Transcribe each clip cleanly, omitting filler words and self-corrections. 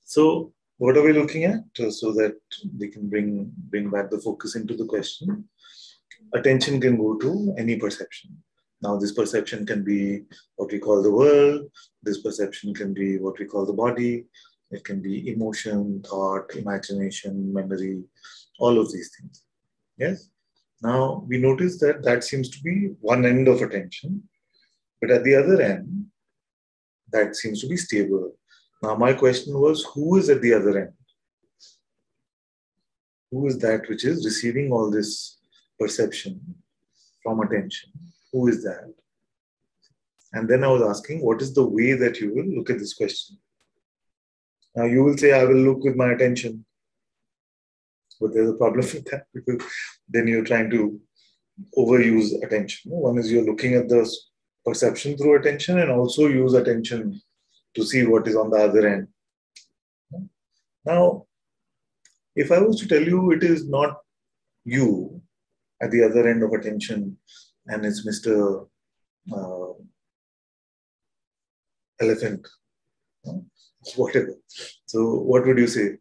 So what are we looking at so that we can bring back the focus into the question? Attention can go to any perception. Now, this perception can be what we call the world. This perception can be what we call the body. It can be emotion, thought, imagination, memory, all of these things. Yes? Now, we notice that that seems to be one end of attention. But at the other end, that seems to be stable. Now, my question was, who is at the other end? Who is that which is receiving all this perception from attention? Who is that? And then I was asking, what is the way that you will look at this question? Now, you will say, I will look with my attention. But there's a problem with that because then you're trying to overuse attention. One is you're looking at the perception through attention and also use attention to see what is on the other end. Now, if I was to tell you it is not you at the other end of attention and it's Mr. Elephant, whatever. So what would you say?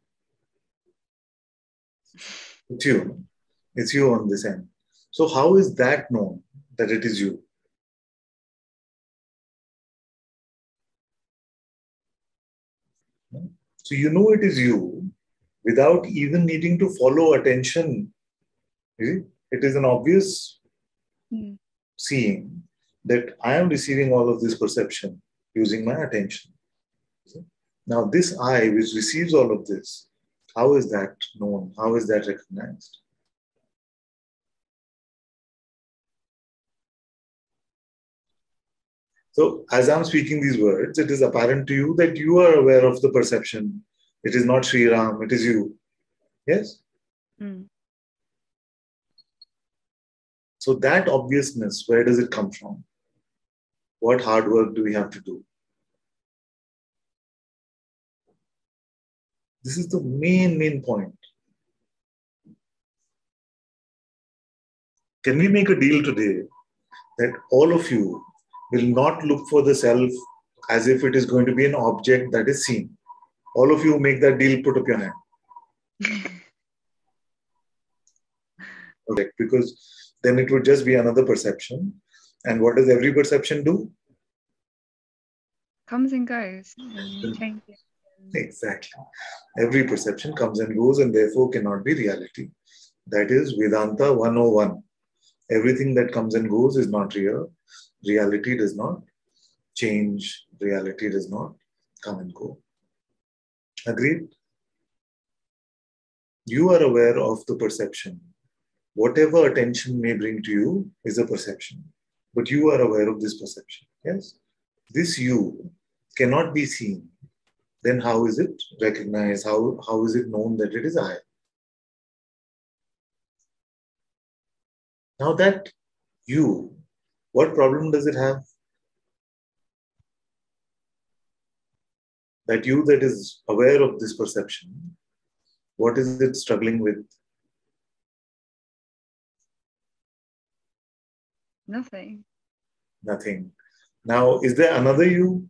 It's you. It's you on this end. So how is that known that it is you? So you know it is you without even needing to follow attention. It is an obvious seeing that I am receiving all of this perception using my attention. Now this I which receives all of this, how is that known? How is that recognized? So as I'm speaking these words, it is apparent to you that you are aware of the perception. It is not Sri Ram, it is you. Yes? So that obviousness, where does it come from? What hard work do we have to do? This is the main point. Can we make a deal today that all of you will not look for the self as if it is going to be an object that is seen? All of you make that deal, put up your hand. Okay, because then it would just be another perception. And what does every perception do? Comes and goes. Changes. Exactly. Every perception comes and goes and therefore cannot be reality. That is Vedanta 101. Everything that comes and goes is not real. Reality does not change. Reality does not come and go. Agreed? You are aware of the perception. Whatever attention may bring to you is a perception. But you are aware of this perception. Yes? This you cannot be seen. Then how is it recognized? How is it known that it is I? Now that you, what problem does it have? That you that is aware of this perception, what is it struggling with? Nothing. Nothing. Now, is there another you?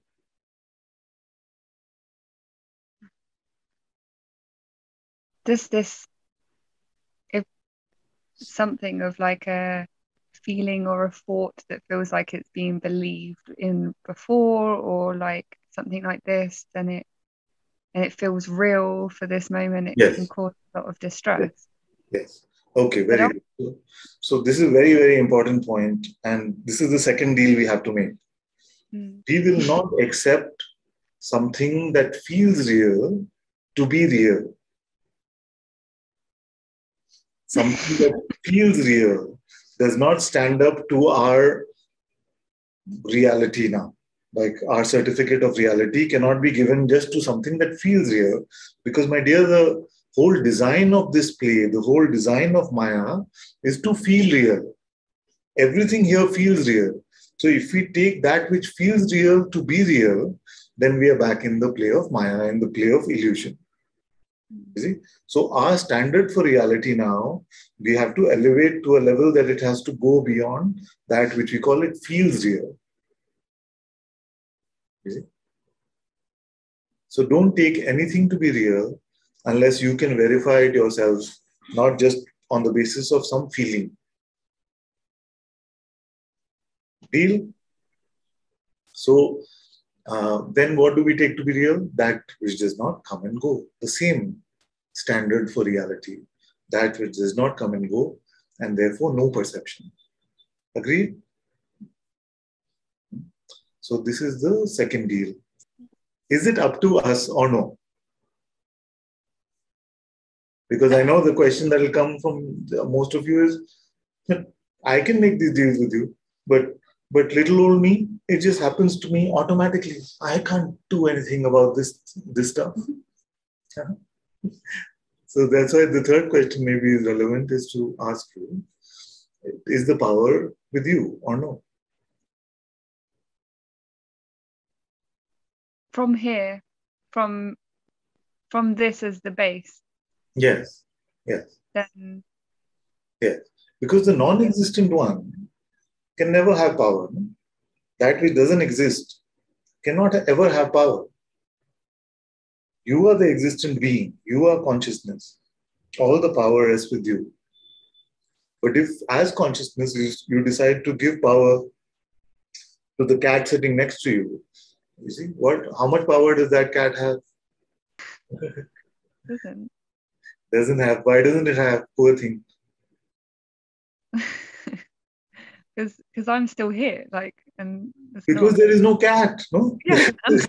Does this, if something of like a feeling or a thought that feels like it's been believed in before, or like something like this, then it feels real for this moment, it can cause a lot of distress. Yes. Okay, very good. So this is a very, very important point, and this is the second deal we have to make. We will not accept something that feels real to be real. Something that feels real does not stand up to our reality now. Like our certificate of reality cannot be given just to something that feels real. Because, my dear, the whole design of this play, the whole design of Maya is to feel real. Everything here feels real. So if we take that which feels real to be real, then we are back in the play of Maya, in the play of illusion. You see? So our standard for reality now, we have to elevate to a level that it has to go beyond that which we call it feels real. You see? So don't take anything to be real unless you can verify it yourself, not just on the basis of some feeling. Deal? So then what do we take to be real? That which does not come and go. The same standard for reality. That which does not come and go, and therefore no perception. Agreed? So this is the second deal. Is it up to us or no? Because I know the question that will come from most of you is, I can make these deals with you, but little old me, it just happens to me automatically. I can't do anything about this stuff. So that's why the third question maybe is relevant, is to ask you, is the power with you or no? From here, from this as the base. Yes. Yes. Then Yes. Because the non-existent one can never have power. No? That which doesn't exist cannot ever have power. You are the existent being. You are consciousness. All the power rests with you. But if, as consciousness, you decide to give power to the cat sitting next to you, you see, how much power does that cat have? doesn't. Doesn't have. Why doesn't it have? Poor thing. Because I'm still here, like, and Because there is no cat, no? Yeah. Is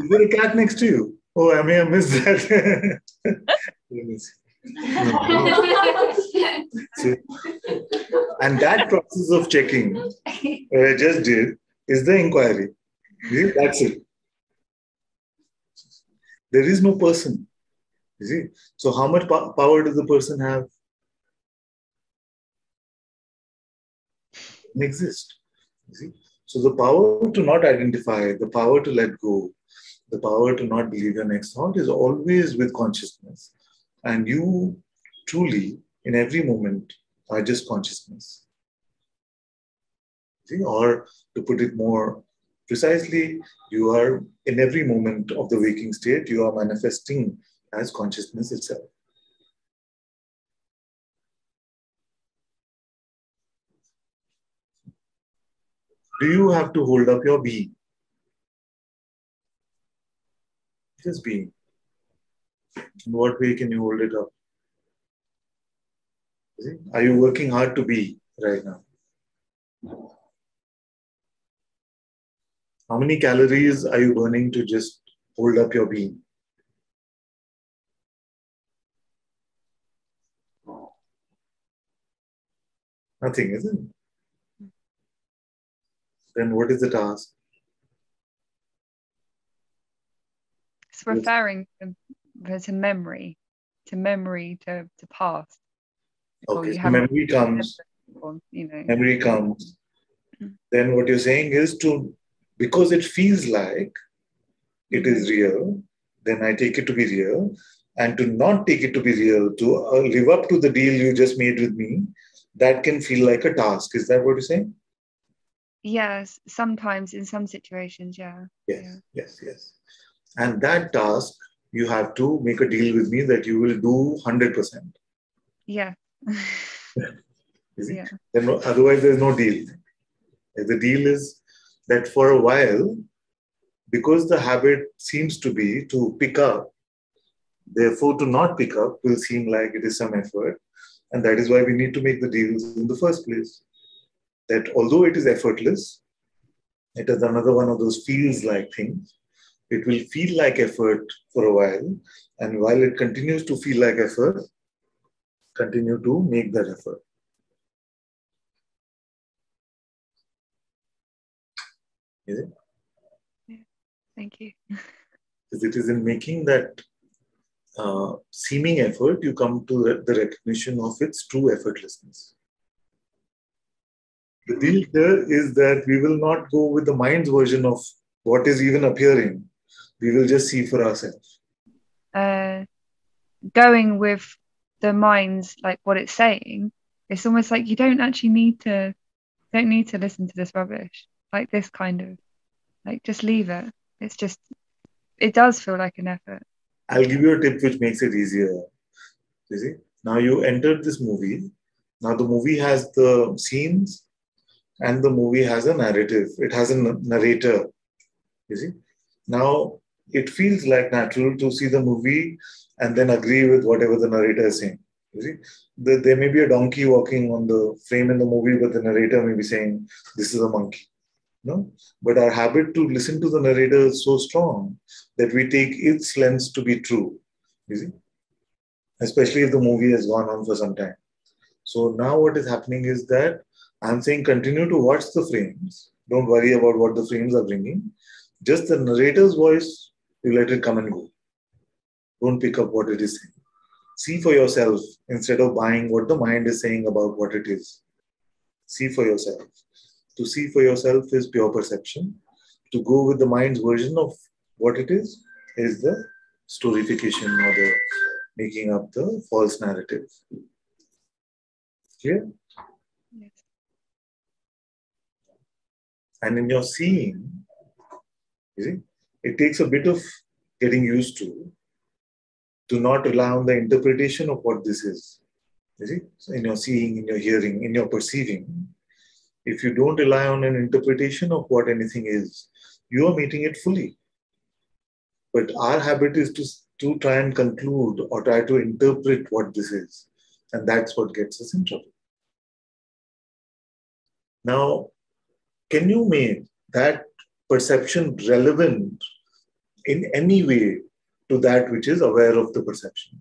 there a cat next to you? Oh, I may have missed that. Let me see. See? And that process of checking I just did is the inquiry. See? That's it. There is no person. You see? So how much power does the person have? It doesn't exist. You see? So the power to not identify, the power to let go, the power to not believe your next thought is always with consciousness. And you truly, in every moment, are just consciousness. See? Or to put it more precisely, you are in every moment of the waking state, you are manifesting as consciousness itself. Do you have to hold up your being? Just being. In what way can you hold it up? See? Are you working hard to be right now? How many calories are you burning to just hold up your being? Nothing, isn't it? Then what is the task? It's referring to memory, to past. Okay, so memory comes. Memory comes. Then what you're saying is because it feels like it is real, then I take it to be real. And to not take it to be real, to live up to the deal you just made with me, that can feel like a task. Is that what you're saying? Yes, sometimes in some situations, yeah. Yes. And that task, you have to make a deal with me that you will do 100%. Yeah. Yeah. Then, otherwise, there's no deal. The deal is that for a while, because the habit seems to be to pick up, therefore to not pick up will seem like it is some effort. And that is why we need to make the deals in the first place. That although it is effortless, it is another one of those feels like things. It will feel like effort for a while. And while it continues to feel like effort, continue to make that effort. Is it? Yeah. Thank you. Because it is in making that seeming effort, you come to the recognition of its true effortlessness. The deal here is that we will not go with the mind's version of what is even appearing. We will just see for ourselves. Going with the mind's, like what it's saying, it's almost like you don't actually need to listen to this rubbish, like this kind of, like, just leave it. It's just it does feel like an effort. I'll give you a tip which makes it easier. You see, now you entered this movie. Now the movie has the scenes and the movie has a narrative. It has a narrator. You see, now it feels like natural to see the movie and then agree with whatever the narrator is saying. You see, there may be a donkey walking on the frame in the movie, but the narrator may be saying, "This is a monkey." No, but our habit to listen to the narrator is so strong that we take its lens to be true. You see, especially if the movie has gone on for some time. So now what is happening is that I'm saying continue to watch the frames. Don't worry about what the frames are bringing. Just the narrator's voice, you let it come and go. Don't pick up what it is saying. See for yourself instead of buying what the mind is saying about what it is. See for yourself. To see for yourself is pure perception. To go with the mind's version of what it is the storification or the making up the false narrative. Clear? Yes. And in your seeing, you see, it takes a bit of getting used to not rely on the interpretation of what this is. You see, so in your seeing, in your hearing, in your perceiving, if you don't rely on an interpretation of what anything is, you are meeting it fully. But our habit is to try and conclude or try to interpret what this is. And that's what gets us in trouble. Now, can you make that perception relevant in any way to that which is aware of the perception?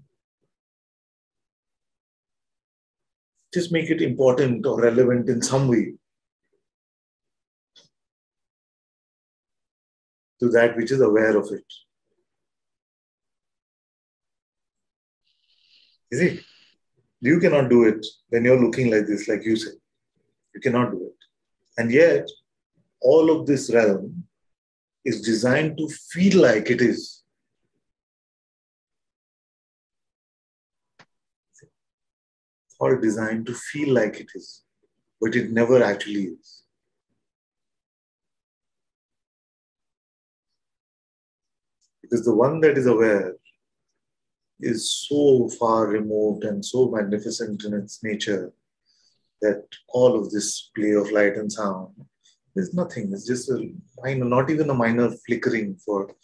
Just make it important or relevant in some way to that which is aware of it. Is it? You cannot do it when you're looking like this, like you said. You cannot do it. And yet, all of this realm is designed to feel like it is. It's all designed to feel like it is, but it never actually is. Because the one that is aware is so far removed and so magnificent in its nature that all of this play of light and sound is nothing. It's just a minor, not even a minor flickering for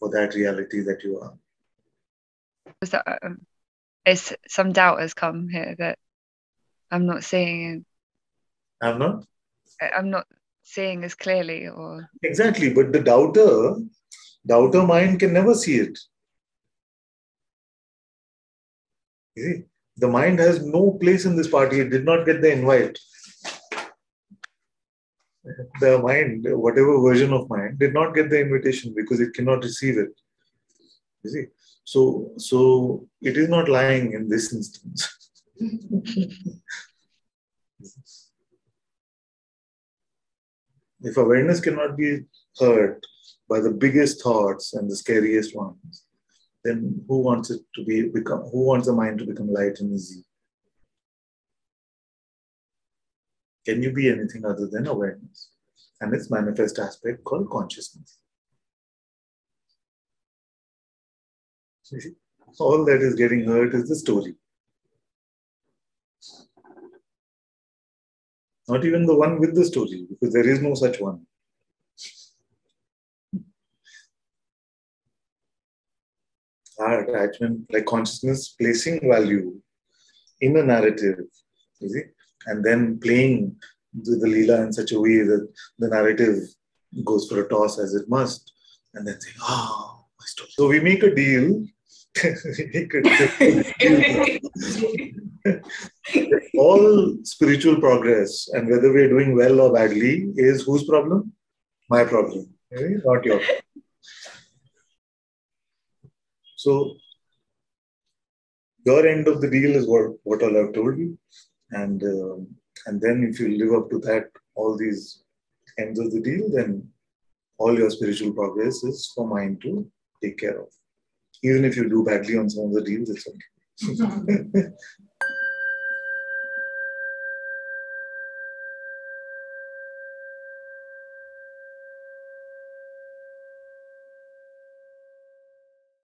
that reality that you are. It's some doubt has come here that I'm not seeing. I'm not? I'm not seeing as clearly, or Exactly, but the doubter mind can never see it. You see, the mind has no place in this party. It did not get the invite. The mind, whatever version of mind, did not get the invitation because it cannot receive it. You see, so it is not lying in this instance. If awareness cannot be hurt by the biggest thoughts and the scariest ones, then who wants it to become? Who wants the mind to become light and easy? Can you be anything other than awareness and its manifest aspect called consciousness? So you see, all that is getting hurt is the story. Not even the one with the story, because there is no such one. Our attachment, like consciousness, placing value in a narrative, you see, and then playing the Leela in such a way that the narrative goes for a toss as it must, and then saying, "Ah, my story." So we make a deal. All spiritual progress, and whether we're doing well or badly, is whose problem? My problem, not yours. So your end of the deal is what all I've told you, and then if you live up to that, all these ends of the deal, then all your spiritual progress is for mind to take care of. Even if you do badly on some of the deals, it's okay.